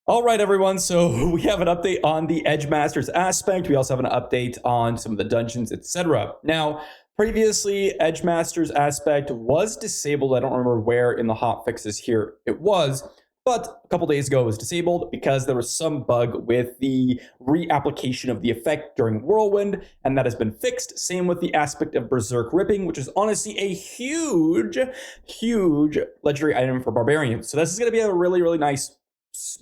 All right, everyone. So we have an update on the Edge Masters aspect. We also have an update on some of the dungeons, etc. Now, previously, Edge Masters aspect was disabled. I don't remember where in the hotfixes here it was, but a couple days ago it was disabled because there was some bug with the reapplication of the effect during Whirlwind, and that has been fixed. Same with the aspect of Berserk Ripping, which is honestly a huge legendary item for Barbarians. So this is going to be a really nice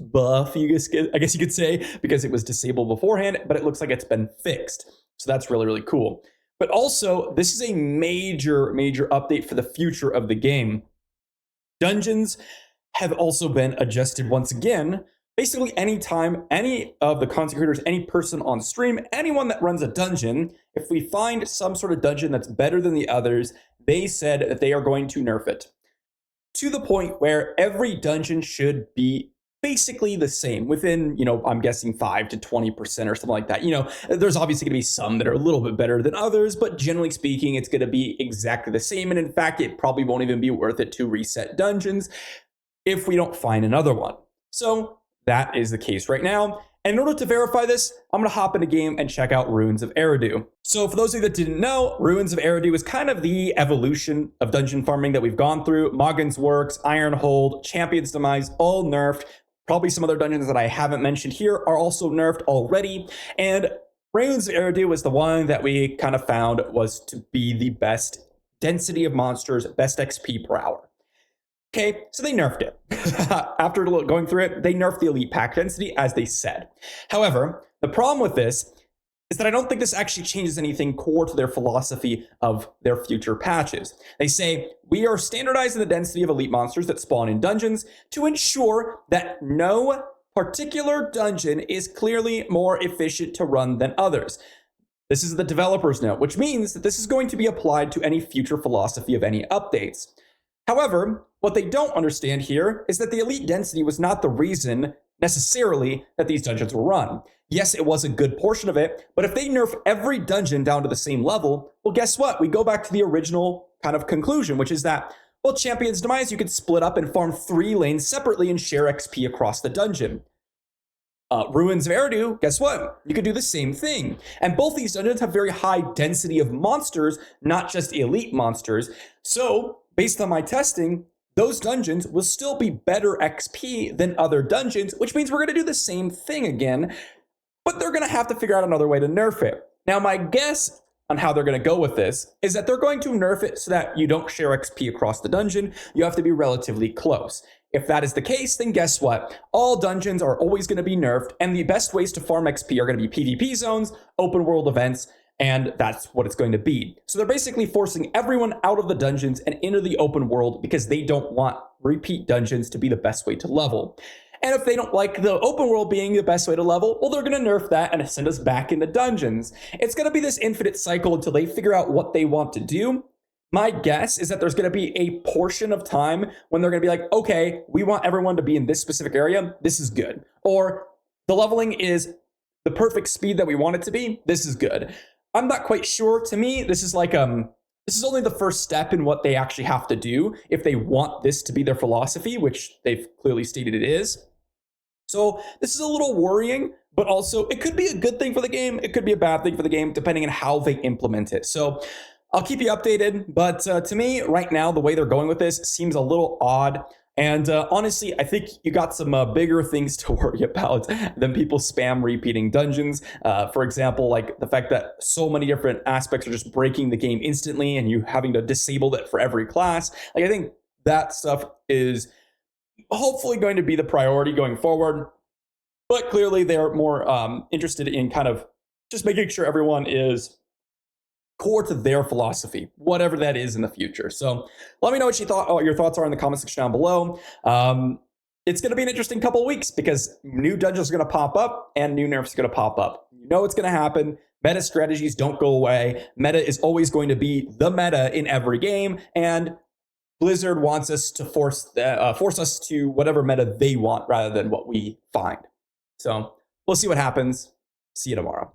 buff, I guess you could say, because it was disabled beforehand, but it looks like it's been fixed. So that's really cool. But also, this is a major update for the future of the game. Dungeons have also been adjusted once again. Basically, anytime any of the content creators, any person on stream, anyone that runs a dungeon, if we find some sort of dungeon that's better than the others, they said that they are going to nerf it. To the point where every dungeon should be basically the same within, I'm guessing 5 to 20% or something like that. There's obviously going to be some that are a little bit better than others, but generally speaking, it's going to be exactly the same. And in fact, it probably won't even be worth it to reset dungeons if we don't find another one. So that is the case right now. And in order to verify this, I'm going to hop in a game and check out Ruins of Eridu. So for those of you that didn't know, Ruins of Eridu is kind of the evolution of dungeon farming that we've gone through. Moggen's Works, Ironhold, Champion's Demise, all nerfed. Probably some other dungeons that I haven't mentioned here are also nerfed already. And Ruins of Eridu was the one that we kind of found was to be the best density of monsters, best XP per hour. Okay, so they nerfed it. After going through it, they nerfed the elite pack density as they said. However, the problem with this is that I don't think this actually changes anything core to their philosophy of their future patches. They say, we are standardizing the density of elite monsters that spawn in dungeons to ensure that no particular dungeon is clearly more efficient to run than others. This is the developer's note, which means that this is going to be applied to any future philosophy of any updates. However, what they don't understand here is that the elite density was not the reason necessarily that these dungeons were run. Yes, it was a good portion of it, but if they nerf every dungeon down to the same level, well, guess what? We go back to the original kind of conclusion, which is that, well, Champion's Demise, you could split up and farm 3 lanes separately and share XP across the dungeon. Ruins of Eridu, guess what? You could do the same thing. And both these dungeons have very high density of monsters, not just elite monsters. So, based on my testing, those dungeons will still be better XP than other dungeons, which means we're going to do the same thing again, but they're going to have to figure out another way to nerf it. Now, my guess on how they're going to go with this is that they're going to nerf it so that you don't share XP across the dungeon. You have to be relatively close. If that is the case, then guess what? All dungeons are always going to be nerfed, and the best ways to farm XP are going to be PvP zones, open world events, and that's what it's going to be. So they're basically forcing everyone out of the dungeons and into the open world because they don't want repeat dungeons to be the best way to level. And if they don't like the open world being the best way to level, well, they're going to nerf that and send us back into dungeons. It's going to be this infinite cycle until they figure out what they want to do. My guess is that there's going to be a portion of time when they're going to be like, okay, we want everyone to be in this specific area. This is good. Or the leveling is the perfect speed that we want it to be. This is good. I'm not quite sure. To me, this is like this is only the first step in what they actually have to do if they want this to be their philosophy, which they've clearly stated it is. So this is a little worrying, but also it could be a good thing for the game. It could be a bad thing for the game, depending on how they implement it. So I'll keep you updated. But to me, right now, the way they're going with this seems a little odd. And honestly, I think you got some bigger things to worry about than people spam repeating dungeons. For example, like the fact that so many different aspects are just breaking the game instantly and you having to disable it for every class. Like, I think that stuff is hopefully going to be the priority going forward. But clearly they're more interested in kind of just making sure everyone is core to their philosophy, whatever that is in the future. So let me know what your thoughts are in the comment section down below. It's going to be an interesting couple of weeks because new dungeons are going to pop up and new nerfs are going to pop up. You know what's going to happen. Meta strategies don't go away. Meta is always going to be the meta in every game, and Blizzard wants us to force us to whatever meta they want rather than what we find. So we'll see what happens. See you tomorrow.